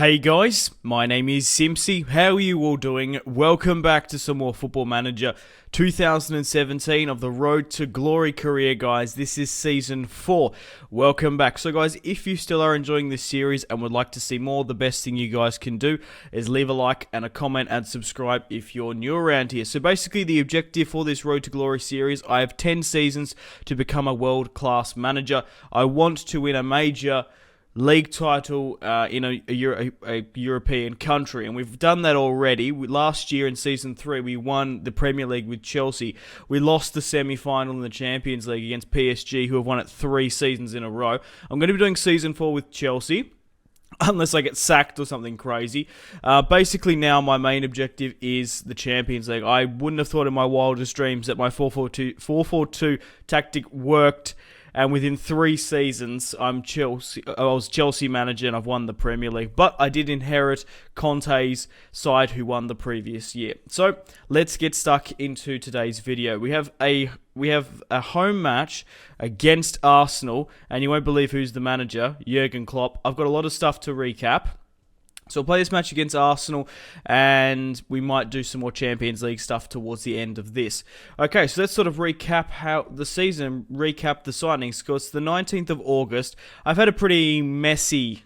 Hey guys, my name is Simpzy. How are you all doing? Welcome back to some more Football Manager 2017 of the Road to Glory career, guys. This is Season 4. Welcome back. So guys, if you still are enjoying this series and would like to see more, the best thing you guys can do is leave a like and a comment and subscribe if you're new around here. So basically the objective for this Road to Glory series, I have 10 seasons to become a world-class manager. I want to win a major league title in a European country, and we've done that already. Last year in Season 3, we won the Premier League with Chelsea. We lost the semi-final in the Champions League against PSG, who have won it 3 seasons in a row. I'm going to be doing Season 4 with Chelsea, unless I get sacked or something crazy. Basically now my main objective is the Champions League. I wouldn't have thought in my wildest dreams that my 4-4-2 tactic worked. And within 3 seasons, I was Chelsea manager and I've won the Premier League. But I did inherit Conte's side, who won the previous year. So let's get stuck into today's video. We have a home match against Arsenal, and you won't believe who's the manager, Jurgen Klopp. I've got a lot of stuff to recap. So we'll play this match against Arsenal, and we might do some more Champions League stuff towards the end of this. Okay, so let's sort of recap how the season, recap the signings, because the 19th of August, I've had a pretty messy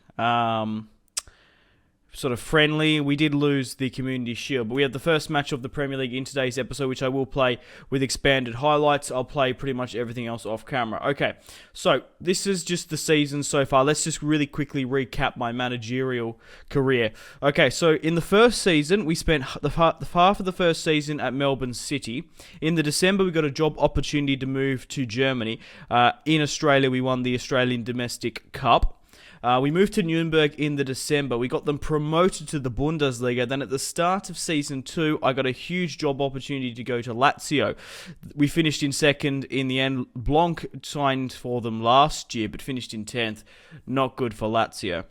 sort of friendly. We did lose the Community Shield, but we have the first match of the Premier League in today's episode, which I will play with expanded highlights. I'll play pretty much everything else off camera. Okay, so this is just the season so far. Let's just really quickly recap my managerial career. Okay, so in the first season, we spent the half of the first season at Melbourne City. In the December, we got a job opportunity to move to Germany. In Australia, we won the Australian Domestic Cup. We moved to Nuremberg in the December. We got them promoted to the Bundesliga. Then at the start of Season 2, I got a huge job opportunity to go to Lazio. We finished in second in the end. Blanc signed for them last year, but finished in 10th. Not good for Lazio.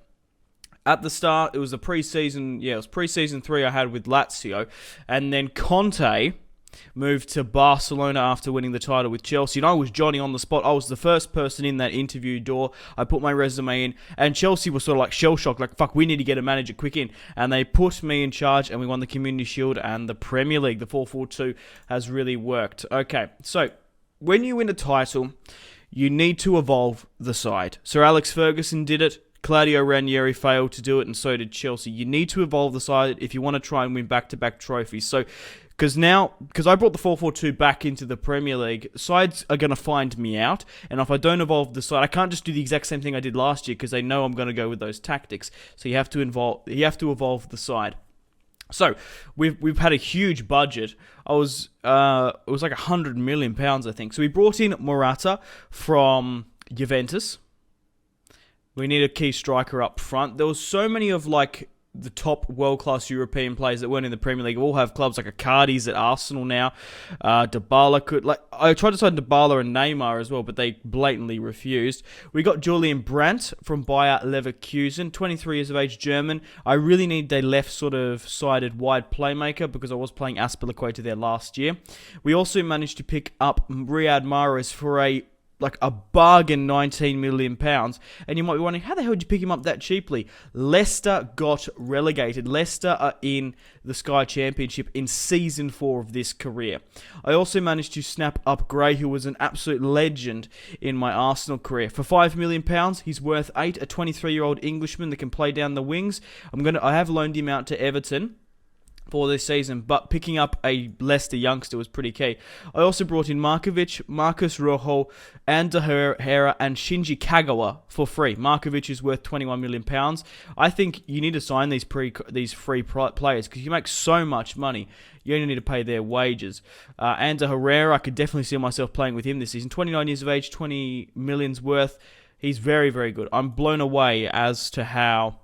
At the start, it was a pre-season, it was pre-season 3 I had with Lazio. And then Conte moved to Barcelona after winning the title with Chelsea, and I was Johnny on the spot. I was the first person in that interview door. I put my resume in, and Chelsea was sort of like shell-shocked, like, fuck, we need to get a manager quick in. And they put me in charge, and we won the Community Shield and the Premier League. The 4-4-2 has really worked. Okay, so when you win a title, you need to evolve the side. Sir Alex Ferguson did it. Claudio Ranieri failed to do it, and so did Chelsea. You need to evolve the side if you want to try and win back-to-back trophies. So, because I brought the 4-4-2 back into the Premier League, sides are going to find me out, and if I don't evolve the side, I can't just do the exact same thing I did last year, because they know I'm going to go with those tactics. So you have to evolve the side. So we've had a huge budget. It was like £100 million, I think. So we brought in Morata from Juventus. We need a key striker up front. There was so many of the top world-class European players that weren't in the Premier League. All have clubs like Icardi's at Arsenal now. Dybala could... I tried to sign Dybala and Neymar as well, but they blatantly refused. We got Julian Brandt from Bayer Leverkusen, 23 years of age, German. I really need a left sort of sided wide playmaker because I was playing Aspilicueta there last year. We also managed to pick up Riyad Mahrez for a bargain £19 million. And you might be wondering, how the hell did you pick him up that cheaply? Leicester got relegated. Leicester are in the Sky Championship in Season 4 of this career. I also managed to snap up Gray, who was an absolute legend in my Arsenal career. For £5 million, he's worth 8, a 23-year-old Englishman that can play down the wings. I have loaned him out to Everton for this season, but picking up a Leicester youngster was pretty key. I also brought in Markovic, Marcus Rojo, Ander Herrera, and Shinji Kagawa for free. Markovic is worth £21 million. I think you need to sign these free players because you make so much money. You only need to pay their wages. Ander Herrera, I could definitely see myself playing with him this season. 29 years of age, 20 million's worth. He's very, very good. I'm blown away as to how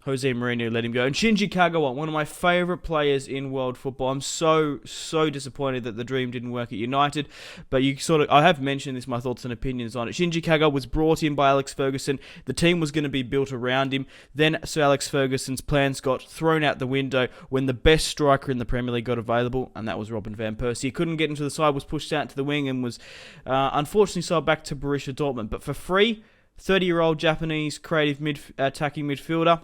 Jose Mourinho let him go. And Shinji Kagawa, one of my favourite players in world football. I'm so disappointed that the dream didn't work at United. But I have mentioned this, my thoughts and opinions on it. Shinji Kagawa was brought in by Alex Ferguson. The team was going to be built around him. Then Sir Alex Ferguson's plans got thrown out the window when the best striker in the Premier League got available, and that was Robin van Persie. He couldn't get into the side, was pushed out to the wing, and was unfortunately sold back to Borussia Dortmund. But for free, 30-year-old Japanese creative attacking midfielder.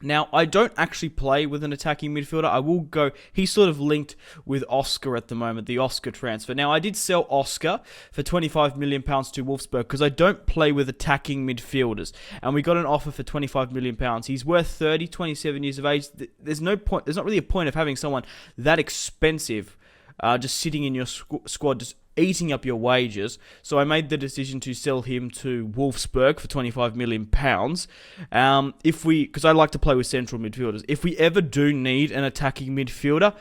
Now, I don't actually play with an attacking midfielder. I will go... He's sort of linked with Oscar at the moment, the Oscar transfer. Now, I did sell Oscar for £25 million to Wolfsburg because I don't play with attacking midfielders. And we got an offer for £25 million. He's worth 30, 27 years of age. There's no point... There's not really a point of having someone that expensive just sitting in your squad, just eating up your wages. So I made the decision to sell him to Wolfsburg for £25 million. Because I like to play with central midfielders. If we ever do need an attacking midfielder,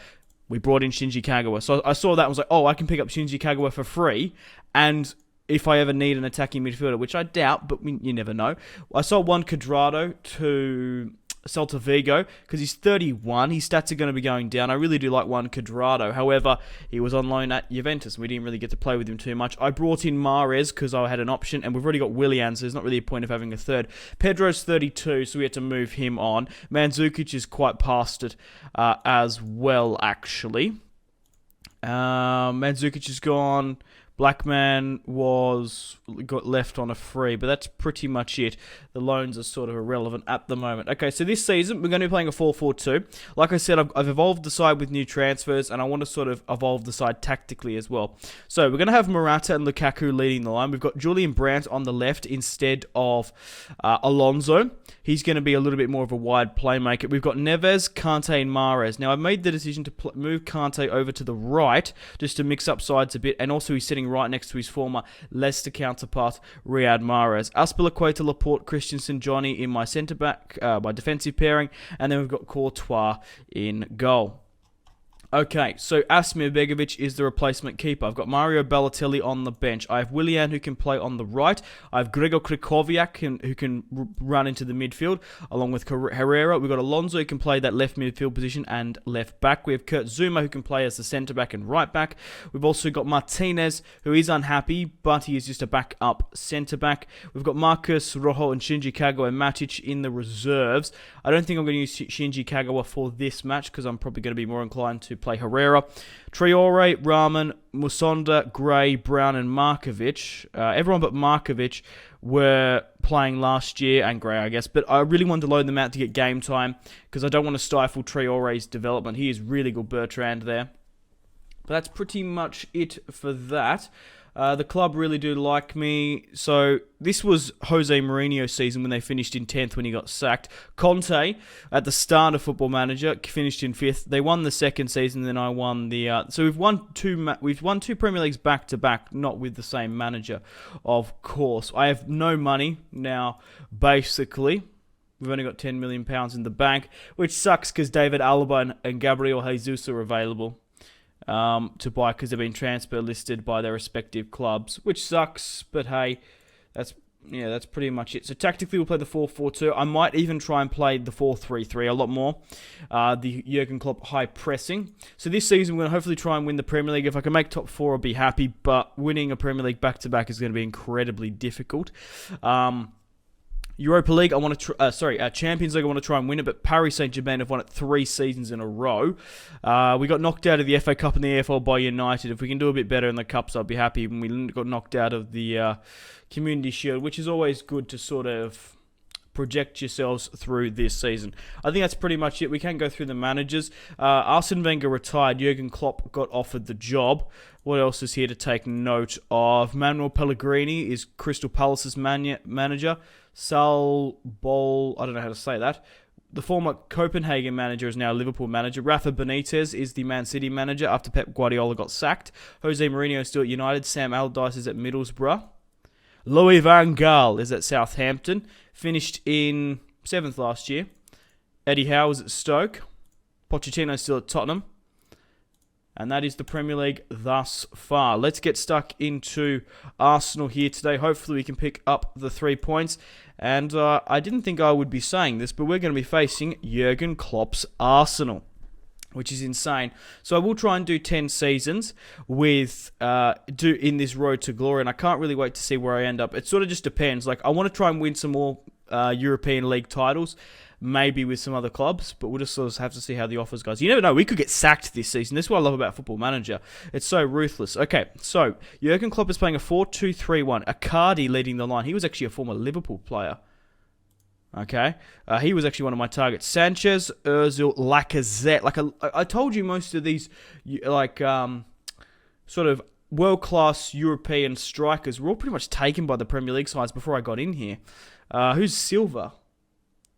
we brought in Shinji Kagawa. So I saw that and was like, oh, I can pick up Shinji Kagawa for free. And if I ever need an attacking midfielder, which I doubt, but you never know. I sold Juan Cuadrado to Celta Vigo because he's 31. His stats are going to be going down. I really do like Juan Cuadrado. However, he was on loan at Juventus and we didn't really get to play with him too much. I brought in Mahrez because I had an option and we've already got Willian, so there's not really a point of having a third. Pedro's 32, so we had to move him on. Mandzukic is quite past it as well, actually. Mandzukic is gone. Blackman got left on a free, but that's pretty much it. The loans are sort of irrelevant at the moment. Okay, so this season, we're going to be playing a 4-4-2. Like I said, I've evolved the side with new transfers, and I want to sort of evolve the side tactically as well. So we're going to have Morata and Lukaku leading the line. We've got Julian Brandt on the left instead of Alonso. He's going to be a little bit more of a wide playmaker. We've got Neves, Kante, and Mahrez. Now, I've made the decision to move Kante over to the right, just to mix up sides a bit, and also he's sitting right next to his former Leicester counterpart, Riyad Mahrez. Azpilicueta, Laporte, Christensen, Johnny in my centre-back, my defensive pairing, and then we've got Courtois in goal. Okay, so Asmir Begovic is the replacement keeper. I've got Mario Balotelli on the bench. I have Willian who can play on the right. I have Gregor Krychowiak who can run into the midfield, along with Herrera. We've got Alonso who can play that left midfield position and left back. We have Kurt Zouma who can play as the centre-back and right back. We've also got Martinez who is unhappy, but he is just a backup centre-back. We've got Marcus Rojo and Shinji Kagawa and Matic in the reserves. I don't think I'm going to use Shinji Kagawa for this match because I'm probably going to be more inclined to play Herrera. Traore, Rahman, Musonda, Gray, Brown, and Markovic. Everyone but Markovic were playing last year, and Gray, I guess. But I really wanted to load them out to get game time because I don't want to stifle Traore's development. He is really good, Bertrand, there. But that's pretty much it for that. The club really do like me. So this was Jose Mourinho's season when they finished in 10th when he got sacked. Conte, at the start of Football Manager, finished in 5th. They won the second season, then I won the... So we've won two Premier Leagues back-to-back, not with the same manager, of course. I have no money now, basically. We've only got £10 million in the bank, which sucks because David Alaba and Gabriel Jesus are available to buy because they've been transfer listed by their respective clubs, which sucks, but hey, that's pretty much it. So tactically, we'll play the 4-4-2. I might even try and play the 4-3-3 a lot more. The Jurgen Klopp high pressing. So this season, we're going to hopefully try and win the Premier League. If I can make top 4, I'll be happy, but winning a Premier League back-to-back is going to be incredibly difficult. Europa League, I want to Champions League, I want to try and win it, but Paris Saint-Germain have won it 3 seasons in a row. We got knocked out of the FA Cup and the EFL by United. If we can do a bit better in the Cups, I'll be happy. When we got knocked out of the Community Shield, which is always good to sort of project yourselves through this season. I think that's pretty much it. We can go through the managers. Arsene Wenger retired. Jurgen Klopp got offered the job. What else is here to take note of? Manuel Pellegrini is Crystal Palace's manager. Saul Bol, I don't know how to say that. The former Copenhagen manager is now Liverpool manager. Rafa Benitez is the Man City manager after Pep Guardiola got sacked. Jose Mourinho is still at United. Sam Allardyce is at Middlesbrough. Louis van Gaal is at Southampton. Finished in 7th last year. Eddie Howe is at Stoke. Pochettino is still at Tottenham. And that is the Premier League thus far. Let's get stuck into Arsenal here today. Hopefully we can pick up the 3 points. And I didn't think I would be saying this, but we're going to be facing Jurgen Klopp's Arsenal, which is insane. So I will try and do 10 seasons in this road to glory, and I can't really wait to see where I end up. It sort of just depends. Like, I want to try and win some more European League titles, maybe with some other clubs, but we'll just sort of have to see how the offers goes. You never know, we could get sacked this season. This is what I love about Football Manager. It's so ruthless. Okay, so Jurgen Klopp is playing a 4-2-3-1. Icardi leading the line. He was actually a former Liverpool player. Okay, he was actually one of my targets. Sanchez, Ozil, Lacazette. I told you, most of these sort of world-class European strikers were all pretty much taken by the Premier League sides before I got in here. Who's Silva?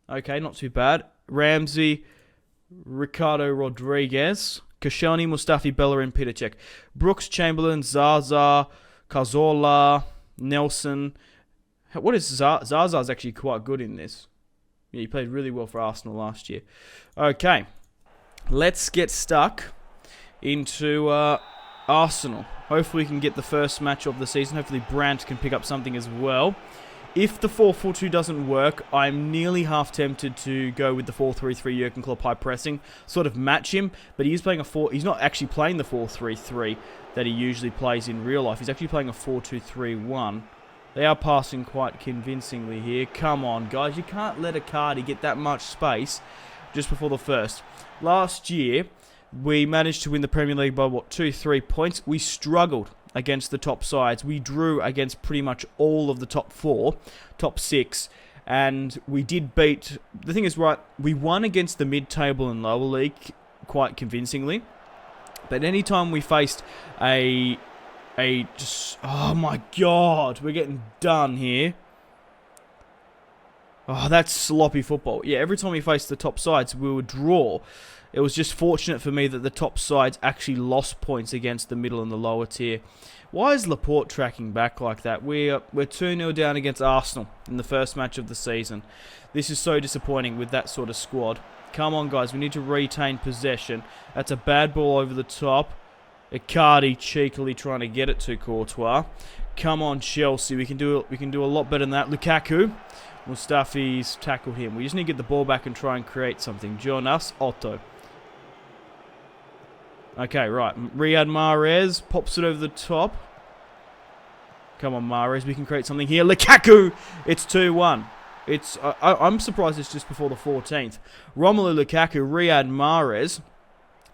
Okay, not too bad. Ramsey, Ricardo Rodriguez, Koscielny, Mustafi, Bellerin, Petr Cech, Brooks, Chamberlain, Zaza, Cazorla, Nelson. What is Zaza? Zaza's actually quite good in this. Yeah, he played really well for Arsenal last year. Okay, let's get stuck into Arsenal. Hopefully we can get the first match of the season. Hopefully Brandt can pick up something as well. If the 4-4-2 doesn't work, I'm nearly half tempted to go with the 4-3-3 Jurgen Klopp high pressing, sort of match him, but he's playing he's not actually playing the 4-3-3 that he usually plays in real life. He's actually playing a 4-2-3-1. They are passing quite convincingly here. Come on, guys. You can't let Icardi get that much space just before the first. Last year, we managed to win the Premier League by, 2-3 points. We struggled against the top sides. We drew against pretty much all of the top 4, top 6, and we did beat... The thing is, right, we won against the mid-table and lower league quite convincingly, but anytime we faced oh my god, we're getting done here. Oh, that's sloppy football. Yeah, every time we faced the top sides, we would draw. It was just fortunate for me that the top sides actually lost points against the middle and the lower tier. Why is Laporte tracking back like that? We're 2-0 down against Arsenal in the first match of the season. This is so disappointing with that sort of squad. Come on, guys. We need to retain possession. That's a bad ball over the top. Icardi cheekily trying to get it to Courtois. Come on, Chelsea. We can do a lot better than that. Lukaku. Mustafi's tackled him. We just need to get the ball back and try and create something. Jonas Otto. Okay, right. Riyad Mahrez pops it over the top. Come on, Mahrez. We can create something here. Lukaku! It's 2-1. I'm surprised it's just before the 14th. Romelu Lukaku, Riyad Mahrez.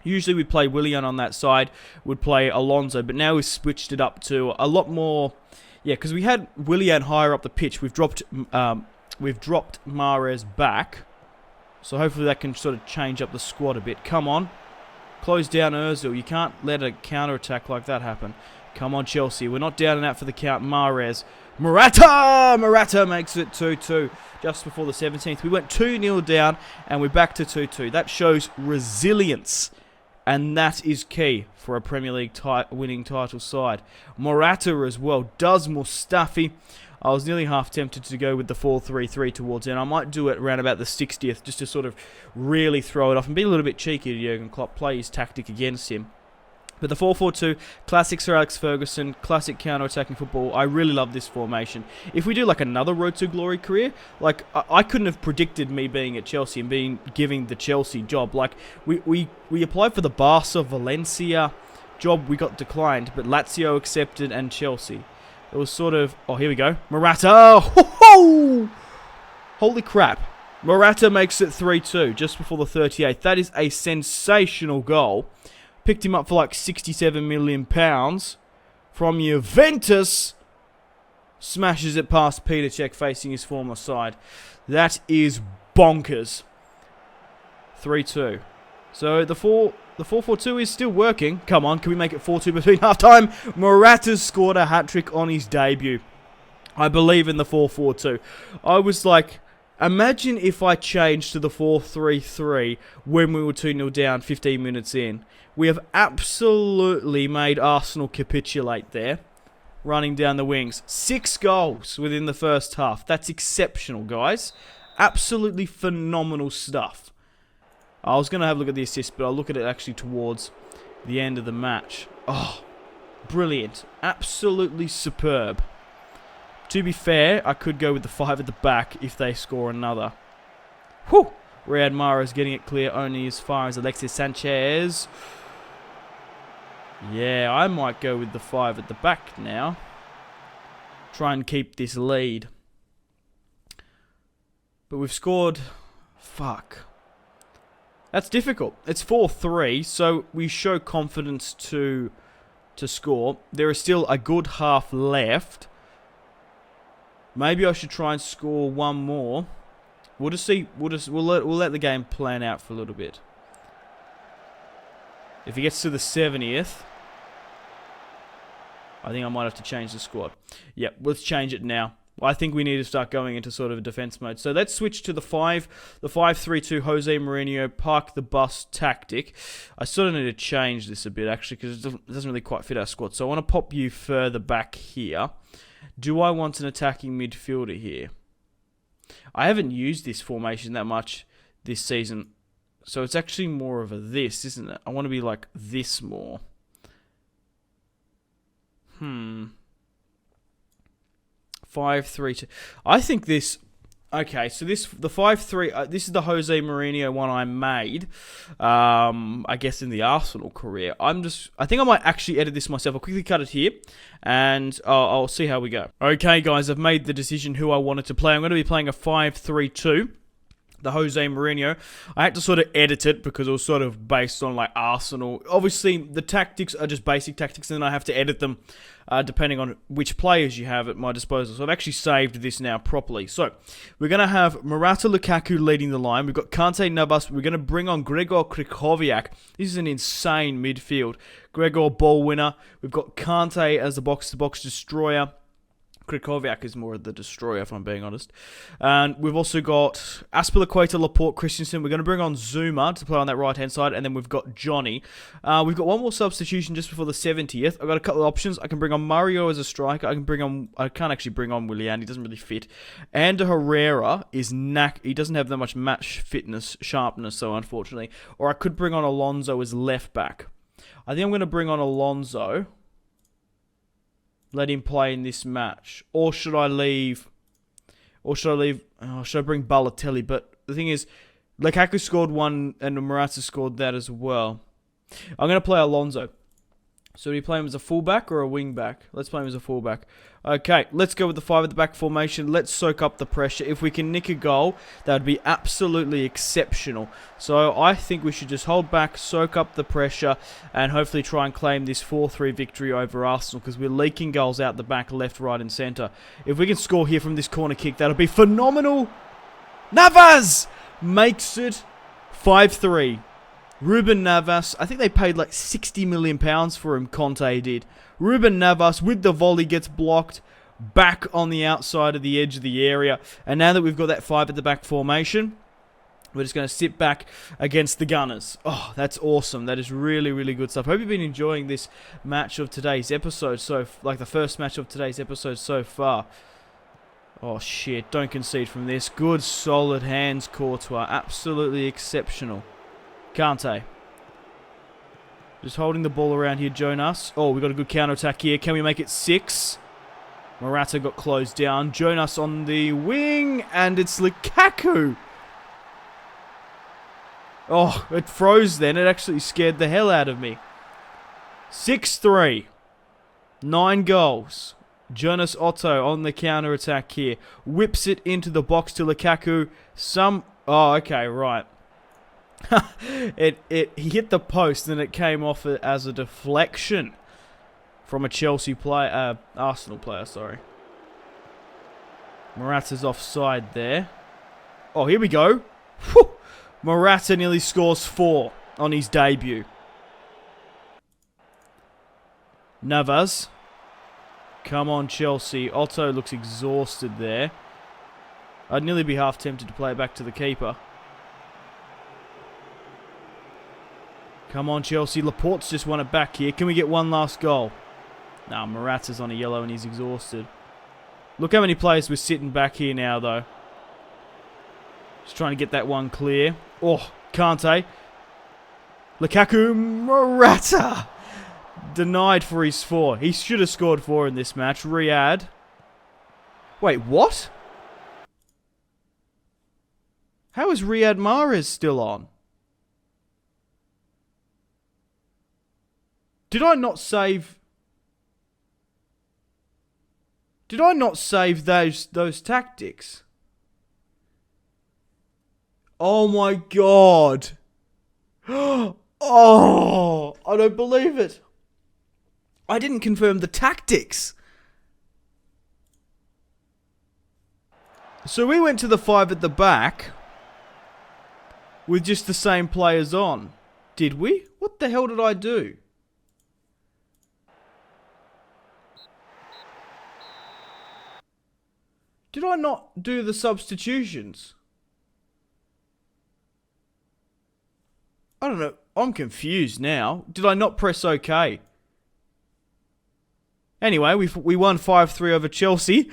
Usually we play Willian on that side. Would play Alonso. But now we've switched it up to a lot more... Yeah, because we had Willian higher up the pitch. We've dropped Mahrez back. So hopefully that can sort of change up the squad a bit. Come on. Close down Ozil. You can't let a counter-attack like that happen. Come on, Chelsea. We're not down and out for the count. Mahrez. Morata! Morata makes it 2-2 just before the 17th. We went 2-0 down and we're back to 2-2. That shows resilience. And that is key for a Premier League winning title side. Morata as well. Does Mustafi. I was nearly half tempted to go with the 4-3-3 towards end. I might do it around about the 60th just to sort of really throw it off and be a little bit cheeky to Jurgen Klopp, play his tactic against him. But the 4-4-2, classic Sir Alex Ferguson, classic counter-attacking football. I really love this formation. If we do like another Road to Glory career, like I couldn't have predicted me being at Chelsea and giving the Chelsea job. Like we applied for the Barca Valencia job, we got declined, but Lazio accepted and Chelsea. It was sort of... Oh, here we go. Morata. Ho-ho! Holy crap. Morata makes it 3-2 just before the 38th. That is a sensational goal. Picked him up for like £67 million from Juventus. Smashes it past Petr Cech facing his former side. That is bonkers. 3-2. So the 4-4-2 is still working. Come on, can we make it 4-2 between half-time? Morata's scored a hat-trick on his debut. I believe in the 4-4-2. I was like, imagine if I changed to the 4-3-3 when we were 2-0 down 15 minutes in. We have absolutely made Arsenal capitulate there. Running down the wings. 6 goals within the first half. That's exceptional, guys. Absolutely phenomenal stuff. I was going to have a look at the assist, but I'll look at it actually towards the end of the match. Oh, brilliant. Absolutely superb. To be fair, I could go with the 5 at the back if they score another. Whew! Riyad Mahrez getting it clear only as far as Alexis Sanchez. Yeah, I might go with the 5 at the back now. Try and keep this lead. But we've scored... Fuck. That's difficult. It's 4-3, so we show confidence to score. There is still a good half left. Maybe I should try and score one more. We'll just see. We'll let the game plan out for a little bit. If he gets to the 70th, I think I might have to change the squad. Yep, let's change it now. I think we need to start going into sort of a defense mode. So let's switch to the 5-3-2 Jose Mourinho park the bus tactic. I sort of need to change this a bit actually because it doesn't really quite fit our squad. So I want to pop you further back here. Do I want an attacking midfielder here? I haven't used this formation that much this season. So it's actually more of a this, isn't it? I want to be like this more. 5-3-2. I think this... Okay, so the 5-3... this is the Jose Mourinho one I made, I guess, in the Arsenal career. I think I might actually edit this myself. I'll quickly cut it here, and I'll see how we go. Okay, guys, I've made the decision who I wanted to play. I'm going to be playing a 5-3-2. The Jose Mourinho. I had to sort of edit it because it was sort of based on like Arsenal. Obviously, the tactics are just basic tactics, and then I have to edit them depending on which players you have at my disposal. So I've actually saved this now properly. So we're going to have Morata, Lukaku leading the line. We've got Kante, Navas. We're going to bring on Gregor Krychowiak. This is an insane midfield. Gregor, ball winner. We've got Kante as the box-to-box destroyer. Krychowiak is more of the destroyer, if I'm being honest. And we've also got Aspilicueta, Laporte, Christensen. We're going to bring on Zuma to play on that right-hand side. And then we've got Johnny. We've got one more substitution just before the 70th. I've got a couple of options. I can bring on Mario as a striker. I can't actually bring on Willian. He doesn't really fit. Ander Herrera is he doesn't have that much match fitness, sharpness, so unfortunately. Or I could bring on Alonso as left back. I think I'm going to bring on Alonso. Let him play in this match. Or should I leave... Oh, should I bring Balotelli? But the thing is, Lukaku scored one and Morata scored that as well. I'm going to play Alonso. So do we play him as a fullback or a wing back? Let's play him as a fullback. Okay, let's go with the 5 at the back formation. Let's soak up the pressure. If we can nick a goal, that would be absolutely exceptional. So I think we should just hold back, soak up the pressure, and hopefully try and claim this 4-3 victory over Arsenal because we're leaking goals out the back, left, right, and centre. If we can score here from this corner kick, that'll be phenomenal. Navas makes it 5-3. Ruben Navas, I think they paid like £60 million for him, Conte did. Ruben Navas with the volley gets blocked back on the outside of the edge of the area. And now that we've got that 5 at the back formation, we're just going to sit back against the Gunners. Oh, that's awesome. That is really, really good stuff. Hope you've been enjoying this match of today's episode, like the first match of today's episode so far. Oh, shit. Don't concede from this. Good, solid hands, Courtois. Absolutely exceptional. Kante. Just holding the ball around here, Jonas. Oh, we got a good counter-attack here. Can we make it 6? Morata got closed down. Jonas on the wing, and it's Lukaku. Oh, it froze then. It actually scared the hell out of me. 6-3. 9 goals. Jonas Otto on the counter-attack here. Whips it into the box to Lukaku. Oh, okay, right. He hit the post and it came off as a deflection from a Arsenal player, sorry. Morata's offside there. Oh, here we go. Whew. Morata nearly scores 4 on his debut. Navas. Come on, Chelsea. Otto looks exhausted there. I'd nearly be half tempted to play it back to the keeper. Come on, Chelsea. Laporte's just won it back here. Can we get one last goal? Nah, Morata's on a yellow and he's exhausted. Look how many players we're sitting back here now, though. Just trying to get that one clear. Oh, Kante. Lukaku, Morata. Denied for his 4. He should have scored 4 in this match. Riyad. Wait, what? How is Riyad Mahrez still on? Did I not save those tactics? Oh my god. Oh, I don't believe it. I didn't confirm the tactics. So we went to the 5 at the back with just the same players on. Did we? What the hell did I do? Did I not do the substitutions? I don't know. I'm confused now. Did I not press OK? Anyway, we won 5-3 over Chelsea.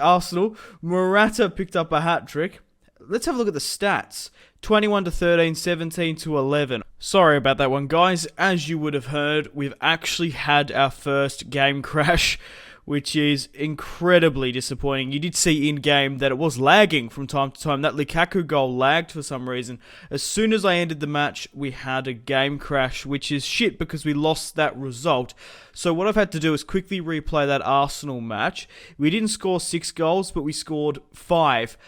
Arsenal. Morata picked up a hat-trick. Let's have a look at the stats. 21-13, 17-11. Sorry about that one, guys. As you would have heard, we've actually had our first game crash, which is incredibly disappointing. You did see in-game that it was lagging from time to time. That Lukaku goal lagged for some reason. As soon as I ended the match, we had a game crash, which is shit because we lost that result. So what I've had to do is quickly replay that Arsenal match. We didn't score 6 goals, but we scored 5.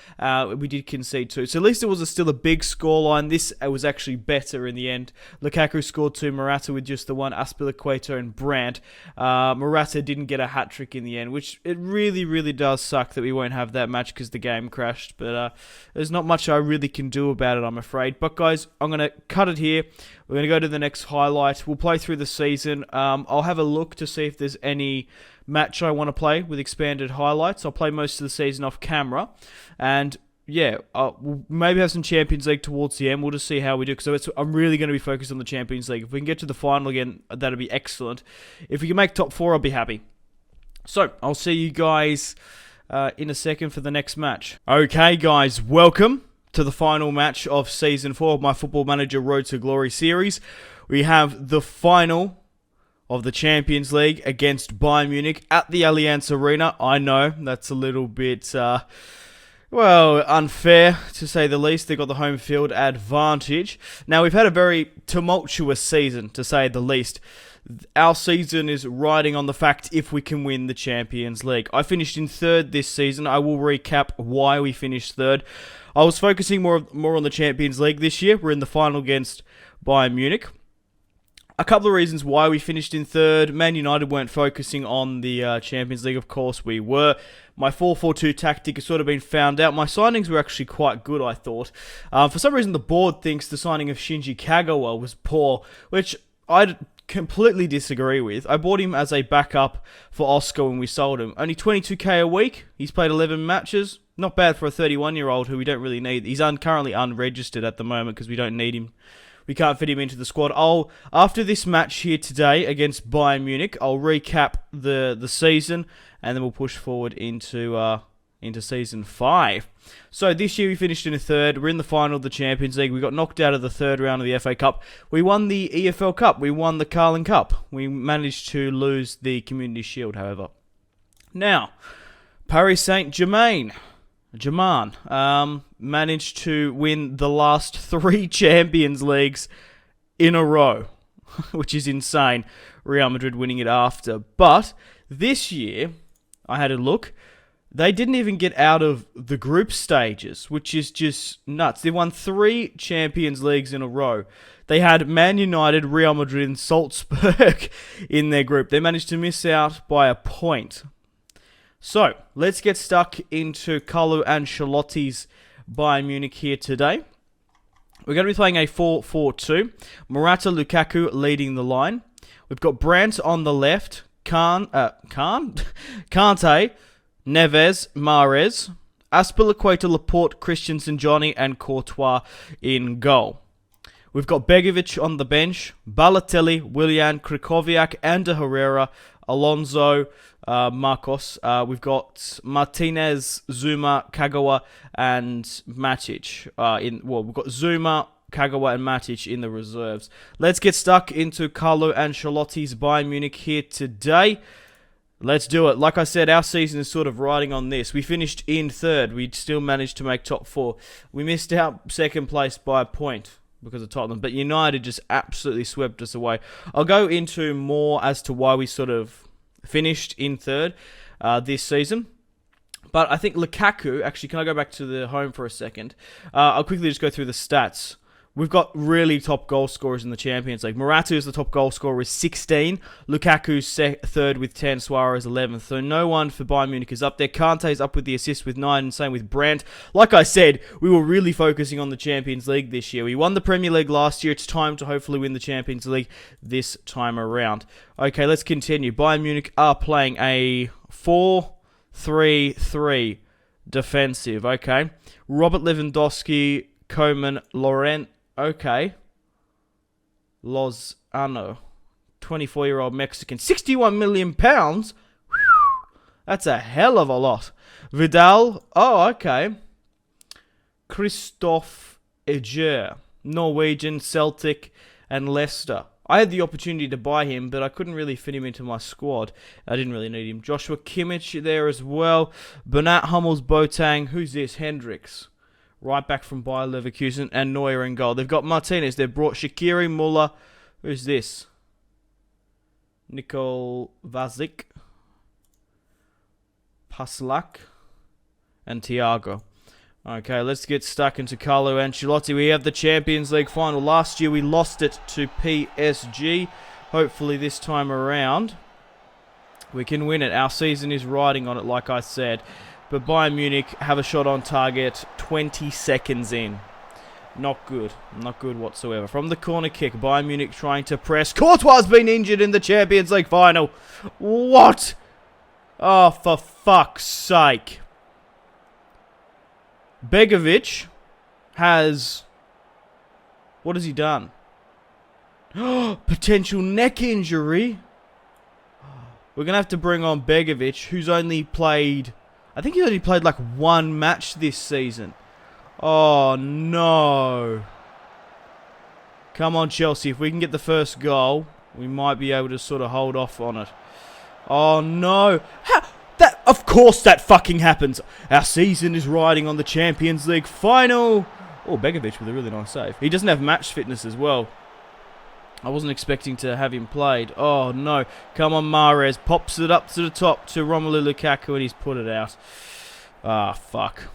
We did concede 2. So at least it was still a big scoreline. This was actually better in the end. Lukaku scored 2, Morata with just the 1, Azpilicueta and Brandt. Morata didn't get a hat-trick in the end, which it really, really does suck that we won't have that match because the game crashed. But there's not much I really can do about it, I'm afraid. But guys, I'm going to cut it here. We're going to go to the next highlight. We'll play through the season. I'll have a look to see if there's any match I want to play with expanded highlights. I'll play most of the season off camera. And yeah, we'll maybe have some Champions League towards the end. We'll just see how we do. Because I'm really going to be focused on the Champions League. If we can get to the final again, that'd be excellent. If we can make top 4, I'll be happy. So, I'll see you guys in a second for the next match. Okay, guys, welcome to the final match of Season 4 of my Football Manager Road to Glory series. We have the final of the Champions League against Bayern Munich at the Allianz Arena. I know, that's a little bit, well, unfair, to say the least. They got the home field advantage. Now, we've had a very tumultuous season, to say the least. Our season is riding on the fact if we can win the Champions League. I finished in 3rd this season. I will recap why we finished 3rd. I was focusing more on the Champions League this year. We're in the final against Bayern Munich. A couple of reasons why we finished in 3rd. Man United weren't focusing on the Champions League. Of course, we were. My 4-4-2 tactic has sort of been found out. My signings were actually quite good, I thought. For some reason, the board thinks the signing of Shinji Kagawa was poor, which I completely disagree with. I bought him as a backup for Oscar when we sold him. Only 22k a week. He's played 11 matches. Not bad for a 31-year-old who we don't really need. He's currently unregistered at the moment because we don't need him. We can't fit him into the squad. After this match here today against Bayern Munich, I'll recap the season and then we'll push forward into Season 5. So this year we finished in 3rd. We're in the final of the Champions League. We got knocked out of the 3rd round of the FA Cup. We won the EFL Cup. We won the Carling Cup. We managed to lose the Community Shield, however. Now, Paris Saint-Germain managed to win the last 3 Champions Leagues in a row, which is insane. Real Madrid winning it after. But this year, I had a look. They didn't even get out of the group stages, which is just nuts. They won 3 Champions Leagues in a row. They had Man United, Real Madrid, and Salzburg in their group. They managed to miss out by a point. So, let's get stuck into Carlo Ancelotti's Bayern Munich here today. We're going to be playing a 4-4-2. Morata, Lukaku leading the line. We've got Brandt on the left. Kante, Neves, Mahrez, Azpilicueta, Laporte, Christensen, Johnny, and Courtois in goal. We've got Begovic on the bench, Balotelli, Willian, Krychowiak, Ander Herrera, Alonso, Marcos. We've got Martinez, Zuma, Kagawa, and Matic. We've got Zuma, Kagawa, and Matic in the reserves. Let's get stuck into Carlo Ancelotti's Bayern Munich here today. Let's do it. Like I said, our season is sort of riding on this. We finished in 3rd. We still managed to make top 4. We missed out 2nd place by a point because of Tottenham, but United just absolutely swept us away. I'll go into more as to why we sort of finished in 3rd this season. But I think Lukaku, actually, can I go back to the home for a second? I'll quickly just go through the stats. We've got really top goal scorers in the Champions League. Morata is the top goal scorer with 16. Lukaku's third with 10. Suarez 11th. So no one for Bayern Munich is up there. Kante's up with the assist with 9. And same with Brandt. Like I said, we were really focusing on the Champions League this year. We won the Premier League last year. It's time to hopefully win the Champions League this time around. Okay, let's continue. Bayern Munich are playing a 4-3-3 defensive. Okay. Robert Lewandowski, Koeman, Laurent. Okay. Lozano. 24-year-old Mexican. £61 million? That's a hell of a lot. Vidal. Oh, okay. Christoph Eger. Norwegian, Celtic, and Leicester. I had the opportunity to buy him, but I couldn't really fit him into my squad. I didn't really need him. Joshua Kimmich there as well. Bernat Hummels, Boateng. Who's this? Hendricks. Right back from Bayer Leverkusen, and Neuer in goal. They've got Martinez. They've brought Shaqiri, Muller. Who's this? Nikol Vazic. Paslak. And Thiago. Okay, let's get stuck into Carlo Ancelotti. We have the Champions League final. Last year we lost it to PSG. Hopefully this time around we can win it. Our season is riding on it, like I said. But Bayern Munich have a shot on target 20 seconds in. Not good. Not good whatsoever. From the corner kick, Bayern Munich trying to press. Courtois has been injured in the Champions League final. What? Oh, for fuck's sake. Begovic has... What has he done? Potential neck injury. We're going to have to bring on Begovic, who's only played... I think he only played like one match this season. Oh, no. Come on, Chelsea. If we can get the first goal, we might be able to sort of hold off on it. Oh, no. Of course that fucking happens. Our season is riding on the Champions League final. Oh, Begovic with a really nice save. He doesn't have match fitness as well. I wasn't expecting to have him played. Oh, no. Come on, Mahrez. Pops it up to the top to Romelu Lukaku, and he's put it out. Ah, fuck.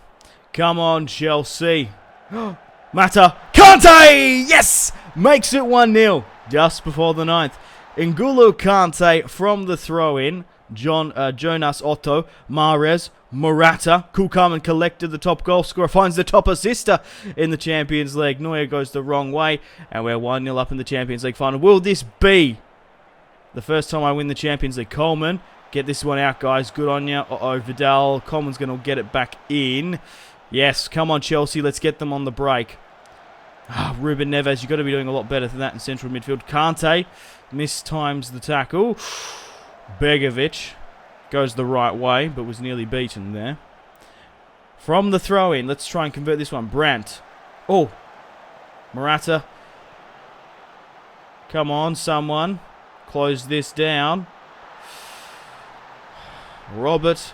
Come on, Chelsea. Mata. Kante! Yes! Makes it 1-0. Just before the 9th. N'Golo Kante from the throw-in. Jonas Otto. Mahrez. Morata, Kulkarman collected the top goal scorer, finds the top assister in the Champions League. Neuer goes the wrong way, and we're 1-0 up in the Champions League final. Will this be the first time I win the Champions League? Coleman, get this one out, guys. Good on you. Uh-oh, Vidal. Coleman's going to get it back in. Yes, come on, Chelsea. Let's get them on the break. Ruben Neves, you've got to be doing a lot better than that in central midfield. Kante mistimes the tackle. Begovic goes the right way, but was nearly beaten there. From the throw-in, let's try and convert this one. Brandt. Oh. Morata. Come on, someone. Close this down. Robert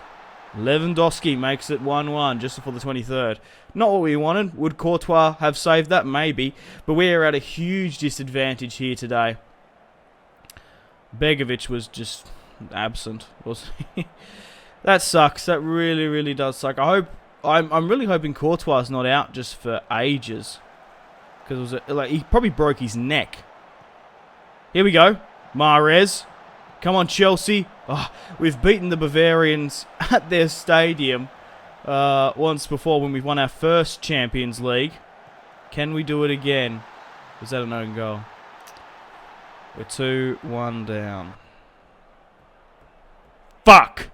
Lewandowski makes it 1-1 just before the 23rd. Not what we wanted. Would Courtois have saved that? Maybe. But we are at a huge disadvantage here today. Begovic was just... absent, wasn't he? That sucks. That really, really does suck. I'm really hoping Courtois is not out just for ages, because it was he probably broke his neck. Here we go, Mahrez. Come on, Chelsea. Oh, we've beaten the Bavarians at their stadium once before when we won our first Champions League. Can we do it again? Was that an own goal? We're 2-1 down. Fuck!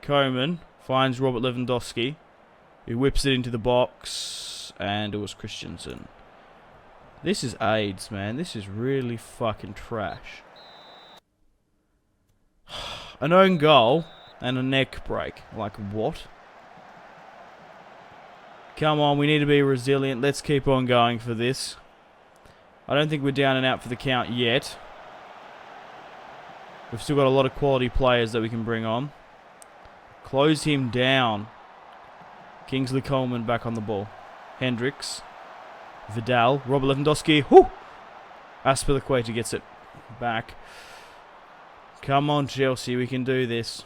Koeman finds Robert Lewandowski, who whips it into the box, and it was Christensen. This is AIDS, man. This is really fucking trash. An own goal and a neck break. Like, what? Come on, we need to be resilient. Let's keep on going for this. I don't think we're down and out for the count yet. We've still got a lot of quality players that we can bring on. Close him down. Kingsley Coleman back on the ball. Hendricks. Vidal. Robert Lewandowski. Whoo! Aspilicueta gets it back. Come on, Chelsea. We can do this.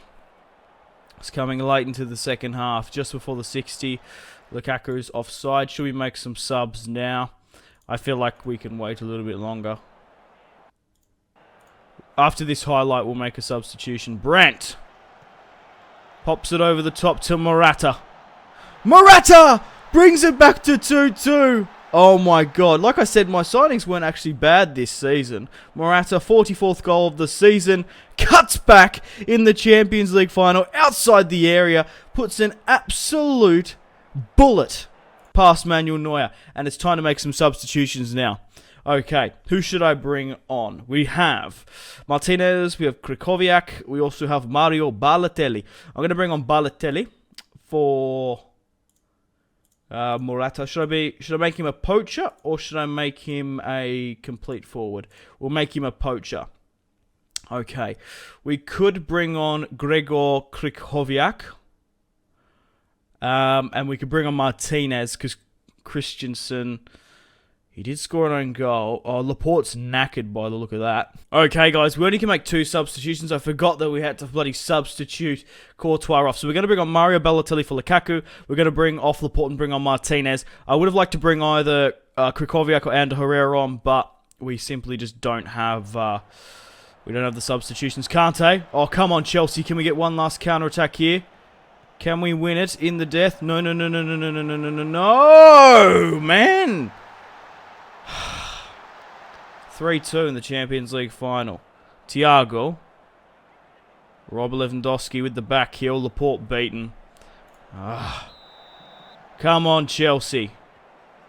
It's coming late into the second half, just before the 60. Lukaku's offside. Should we make some subs now? I feel like we can wait a little bit longer. After this highlight, we'll make a substitution. Brandt pops it over the top to Morata. Morata brings it back to 2-2. Oh my god. Like I said, my signings weren't actually bad this season. Morata, 44th goal of the season. Cuts back in the Champions League final outside the area. Puts an absolute bullet past Manuel Neuer. And it's time to make some substitutions now. Okay, who should I bring on? We have Martinez, we have Krychowiak, we also have Mario Balotelli. I'm going to bring on Balotelli for Morata. Should I make him a poacher or should I make him a complete forward? We'll make him a poacher. Okay, we could bring on Gregor Krychowiak. And we could bring on Martinez because Christensen... He did score an own goal. Oh, Laporte's knackered by the look of that. Okay, guys, we only can make 2 substitutions. I forgot that we had to bloody substitute Courtois off. So we're going to bring on Mario Balotelli for Lukaku. We're going to bring off Laporte and bring on Martinez. I would have liked to bring either Krychowiak or Ander Herrera on, but we simply just don't have... we don't have the substitutions. Kante. Oh, come on, Chelsea. Can we get one last counter-attack here? Can we win it in the death? No, no, no, no, no, no, no, no, no, no, no, man! 3-2 in the Champions League final. Thiago. Robert Lewandowski with the back heel. Laporte beaten. Come on, Chelsea.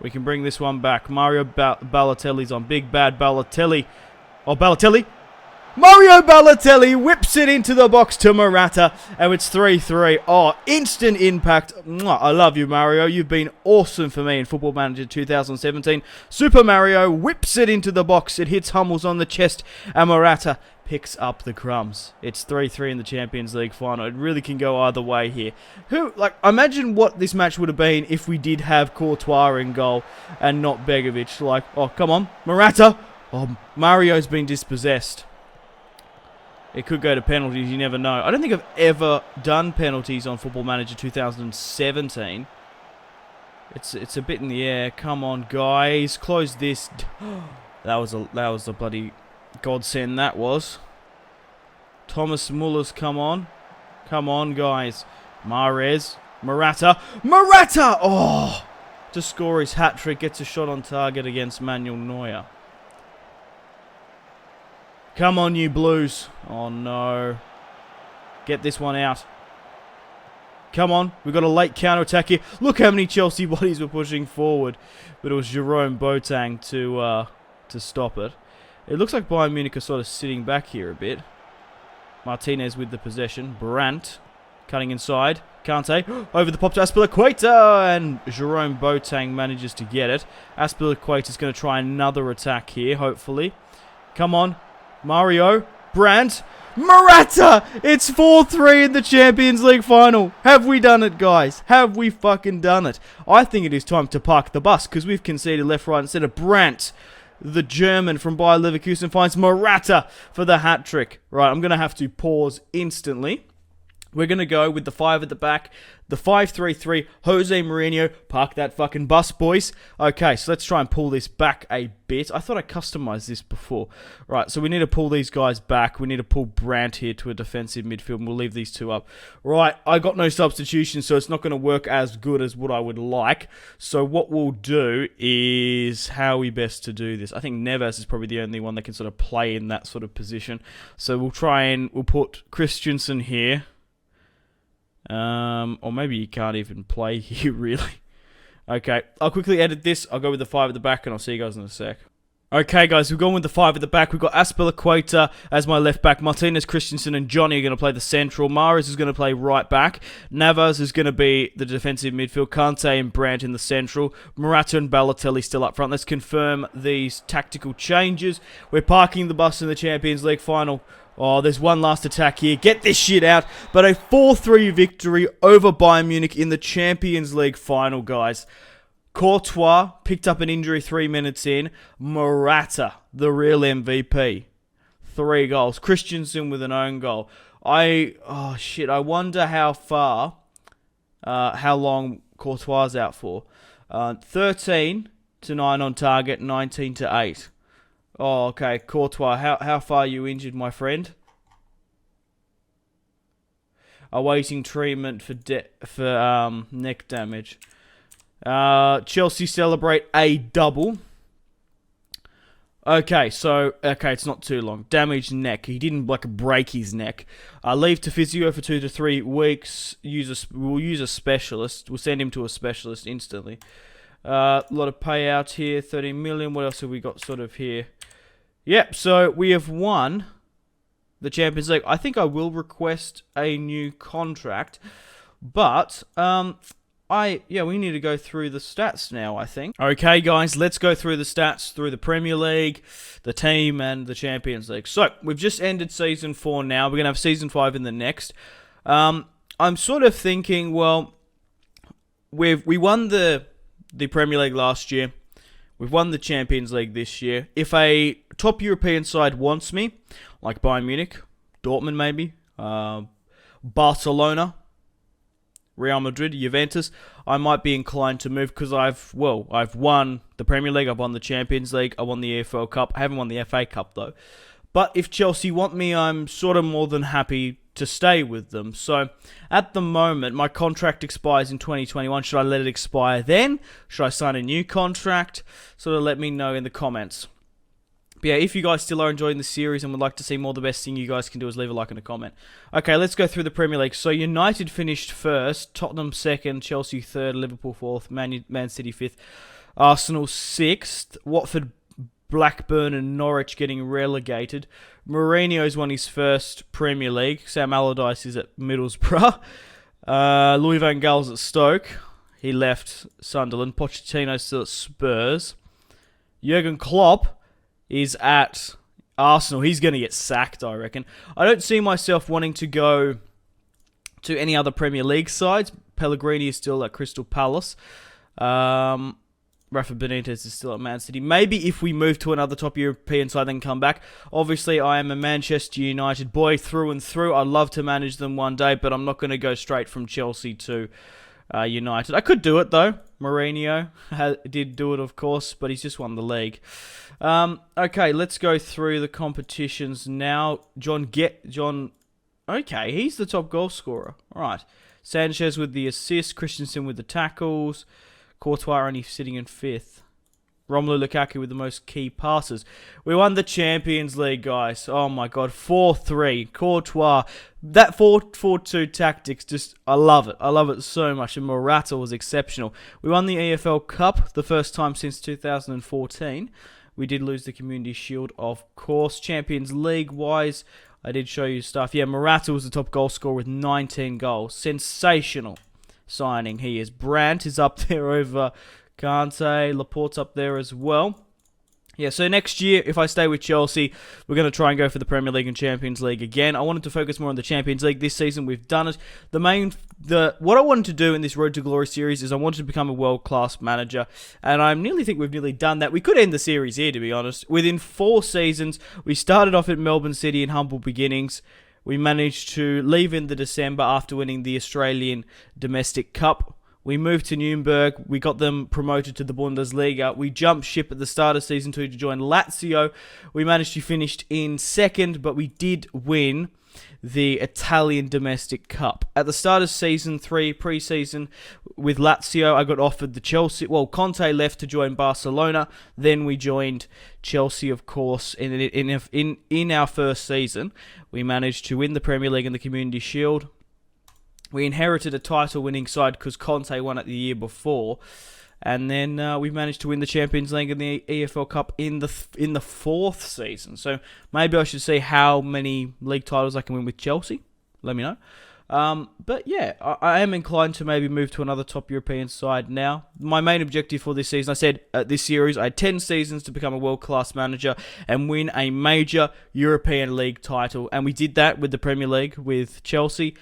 We can bring this one back. Mario Balotelli's on. Big bad Balotelli. Oh, Balotelli. Mario Balotelli whips it into the box to Morata, and it's 3-3. Oh, instant impact. Mwah, I love you, Mario. You've been awesome for me in Football Manager 2017. Super Mario whips it into the box. It hits Hummels on the chest, and Morata picks up the crumbs. It's 3-3 in the Champions League final. It really can go either way here. Imagine what this match would have been if we did have Courtois in goal and not Begovic. Oh, come on, Morata. Oh, Mario's been dispossessed. It could go to penalties, you never know. I don't think I've ever done penalties on Football Manager 2017. It's a bit in the air. Come on, guys. Close this. That was a bloody godsend, that was. Thomas Muller's come on. Come on, guys. Mahrez. Morata. Morata! Oh! To score his hat-trick, gets a shot on target against Manuel Neuer. Come on, you Blues. Oh, no. Get this one out. Come on. We've got a late counter-attack here. Look how many Chelsea bodies were pushing forward. But it was Jerome Boateng to stop it. It looks like Bayern Munich are sort of sitting back here a bit. Martinez with the possession. Brandt cutting inside. Kante over the pop to Azpilicueta. And Jerome Boateng manages to get it. Azpilicueta is going to try another attack here, hopefully. Come on. Mario, Brandt, Morata! It's 4-3 in the Champions League final. Have we done it, guys? Have we fucking done it? I think it is time to park the bus because we've conceded left, right, and centre. Brandt, the German from Bayer Leverkusen, finds Morata for the hat-trick. Right, I'm going to have to pause instantly. We're going to go with the 5 at the back. The 5-3-3. Jose Mourinho. Park that fucking bus, boys. Okay, so let's try and pull this back a bit. I thought I customized this before. Right, so we need to pull these guys back. We need to pull Brandt here to a defensive midfield. And we'll leave these 2 up. Right, I got no substitution, so it's not going to work as good as what I would like. So what we'll do is how are we best to do this. I think Neves is probably the only one that can sort of play in that sort of position. So we'll put Christensen here. Or maybe he can't even play here, really. Okay, I'll quickly edit this. I'll go with the 5 at the back, and I'll see you guys in a sec. Okay, guys, we're going with the 5 at the back. We've got Azpilicueta as my left back. Martinez, Christensen, and Johnny are going to play the central. Mahrez is going to play right back. Navas is going to be the defensive midfield. Kante and Brandt in the central. Morata and Balotelli still up front. Let's confirm these tactical changes. We're parking the bus in the Champions League final. Oh, there's one last attack here. Get this shit out. But a 4-3 victory over Bayern Munich in the Champions League final, guys. Courtois picked up an injury 3 minutes in. Morata, the real MVP. 3 goals. Christensen with an own goal. Oh shit, I wonder how long Courtois is out for. 13 to 9 on target, 19 to 8. Oh, okay, Courtois, how far are you injured, my friend? Awaiting treatment for neck damage. Chelsea celebrate a double. Okay, it's not too long. Damaged neck. He didn't break his neck. Leave to physio for 2 to 3 weeks. We'll use a specialist. We'll send him to a specialist instantly. A lot of payouts here. 30 million. What else have we got sort of here? Yep. So we have won the Champions League. I think I will request a new contract, but we need to go through the stats now, I think. Okay, guys, let's go through the stats through the Premier League, the team, and the Champions League. So, we've just ended Season 4 now. We're going to have Season 5 in the next. I'm sort of thinking, well, we won the Premier League last year. We've won the Champions League this year. If a top European side wants me, like Bayern Munich, Dortmund maybe, Barcelona, Real Madrid, Juventus, I might be inclined to move because I've won the Premier League, I've won the Champions League, I won the EFL Cup. I haven't won the FA Cup though. But if Chelsea want me, I'm sort of more than happy to stay with them. So at the moment, my contract expires in 2021. Should I let it expire then? Should I sign a new contract? Sort of let me know in the comments. But yeah, if you guys still are enjoying the series and would like to see more, the best thing you guys can do is leave a like and a comment. Okay, let's go through the Premier League. So United finished first, Tottenham second, Chelsea third, Liverpool fourth, Man City fifth, Arsenal sixth, Watford, Blackburn and Norwich getting relegated. Mourinho's won his first Premier League. Sam Allardyce is at Middlesbrough. Louis van Gaal's at Stoke. He left Sunderland. Pochettino's still at Spurs. Jurgen Klopp is at Arsenal. He's going to get sacked, I reckon. I don't see myself wanting to go to any other Premier League sides. Pellegrini is still at Crystal Palace. Rafa Benitez is still at Man City. Maybe if we move to another top European side, then come back. Obviously, I am a Manchester United boy through and through. I'd love to manage them one day, but I'm not going to go straight from Chelsea to United. I could do it, though. Mourinho did do it, of course, but he's just won the league. Okay, let's go through the competitions now. Okay, he's the top goal scorer. All right. Sanchez with the assist. Christensen with the tackles. Courtois only sitting in fifth. Romelu Lukaku with the most key passes. We won the Champions League, guys. Oh my god, 4-3. Courtois. That 4-4-2 tactics, I love it. I love it so much. And Morata was exceptional. We won the EFL Cup, the first time since 2014. We did lose the Community Shield, of course. Champions League-wise, I did show you stuff. Yeah, Morata was the top goal scorer with 19 goals. Sensational signing he is. Brandt is up there over Kante. Laporte's up there as well. Yeah, so next year, if I stay with Chelsea, we're going to try and go for the Premier League and Champions League again. I wanted to focus more on the Champions League this season. We've done it. What I wanted to do in this Road to Glory series is I wanted to become a world-class manager, and I think we've nearly done that. We could end the series here, to be honest. Within 4 seasons, we started off at Melbourne City in humble beginnings. We managed to leave in the December after winning the Australian Domestic Cup. We moved to Nuremberg. We got them promoted to the Bundesliga. We jumped ship at the start of Season 2 to join Lazio. We managed to finish in second, but we did win the Italian Domestic Cup. At the start of Season 3, pre-season, with Lazio, I got offered the Chelsea. Well, Conte left to join Barcelona. Then we joined Chelsea, of course, in our first season. We managed to win the Premier League and the Community Shield. We inherited a title-winning side because Conte won it the year before. And then we managed to win the Champions League and the EFL Cup in the 4th season. So maybe I should see how many league titles I can win with Chelsea. Let me know. But yeah, I am inclined to maybe move to another top European side now. My main objective for this season, I said this series, I had 10 seasons to become a world-class manager and win a major European League title. And we did that with the Premier League with Chelsea.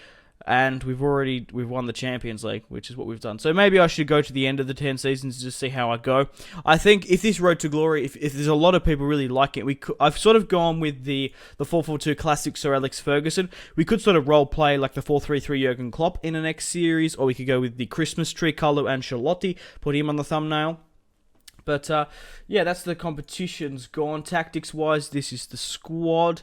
and we've won the Champions League, which is what we've done. So maybe I should go to the end of the 10 seasons to just see how I go. I think if this Road to Glory, if there's a lot of people really like it, I've sort of gone with the 4-4-2 classic Sir Alex Ferguson. We could sort of role play like the 4-3-3 Jurgen Klopp in the next series, or we could go with the Christmas tree Carlo Ancelotti, put him on the thumbnail. But yeah, that's the competition's gone. Tactics-wise, this is the squad.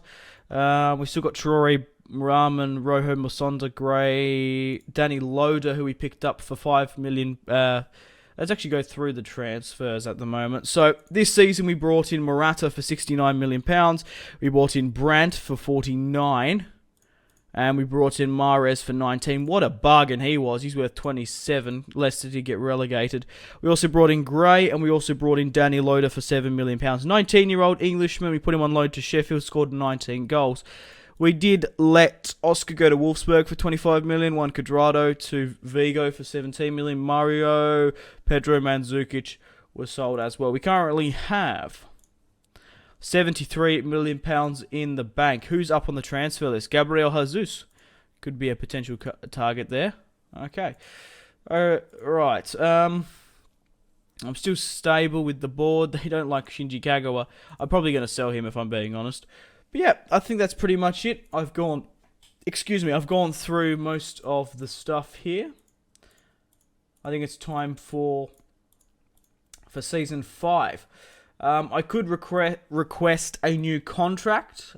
We've still got Traore, Rahman, Rojo, Musonda, Gray, Danny Loader, who we picked up for 5 million. Let's actually go through the transfers at the moment. So this season we brought in Morata for £69 million. We brought in Brandt for 49. And we brought in Mahrez for 19. What a bargain he was. He's worth 27. Leicester did get relegated. We also brought in Gray, and we also brought in Danny Loader for £7 million. 19-year-old Englishman. We put him on loan to Sheffield, scored 19 goals. We did let Oscar go to Wolfsburg for 25 million. Juan Cuadrado to Vigo for 17 million. Mario Pedro Mandzukic was sold as well. We currently have £73 million in the bank. Who's up on the transfer list? Gabriel Jesus could be a potential target there. Okay. Right. I'm still stable with the board. They don't like Shinji Kagawa. I'm probably going to sell him if I'm being honest. But yeah, I think that's pretty much it. I've gone through most of the stuff here. I think it's time for Season 5. I could request a new contract,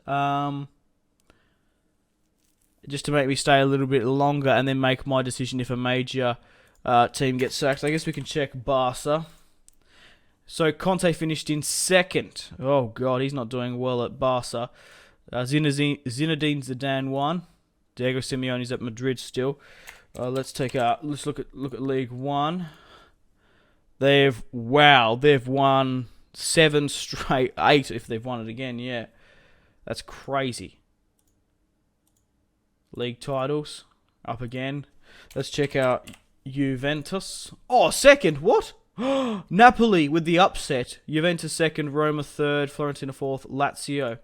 just to make me stay a little bit longer and then make my decision if a major team gets sacked. I guess we can check Barca. So Conte finished in second. Oh God, he's not doing well at Barca. Zinedine Zidane won. Diego Simeone's at Madrid still. Let's look at League One. They've won 7 straight, 8 if they've won it again. Yeah, that's crazy. League titles up again. Let's check out Juventus. Oh, second. What? Napoli with the upset. Juventus second, Roma third, Fiorentina fourth, Lazio.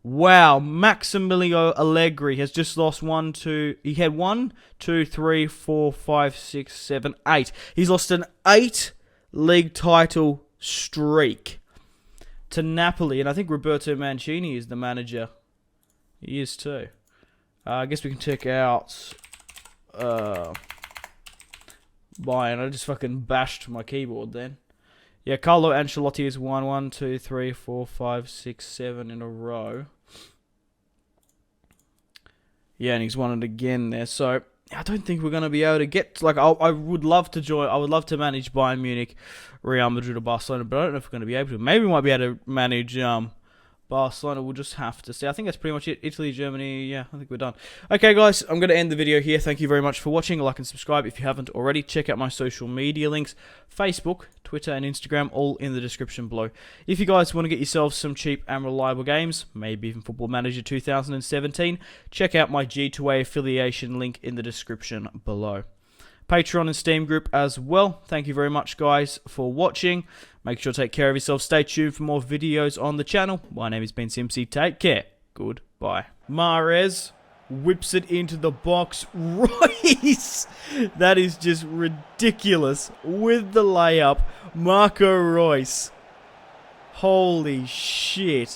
Wow, Maximilio Allegri has just lost he had 1, 2, 3, 4, 5, 6, 7, 8. He's lost an 8 league title streak to Napoli, and I think Roberto Mancini is the manager. He is too. I guess we can check out Bayern. I just fucking bashed my keyboard then. Yeah, Carlo Ancelotti has won 1, 2, 3, 4, 5, 6, 7 in a row. Yeah, and he's won it again there. So I don't think we're going to be able to get... I would love to join... I would love to manage Bayern Munich, Real Madrid or Barcelona, but I don't know if we're going to be able to. Maybe we might be able to manage Barcelona. We'll just have to see. I think that's pretty much it. Italy, Germany, yeah, I think we're done. Okay, guys, I'm going to end the video here. Thank you very much for watching. Like and subscribe if you haven't already. Check out my social media links. Facebook, Twitter, and Instagram, all in the description below. If you guys want to get yourselves some cheap and reliable games, maybe even Football Manager 2017, check out my G2A affiliation link in the description below. Patreon and Steam group as well. Thank you very much, guys, for watching. Make sure to take care of yourself. Stay tuned for more videos on the channel. My name has been Simpzy. Take care. Goodbye. Mahrez whips it into the box. Royce! That is just ridiculous. With the layup, Marco Reus. Holy shit.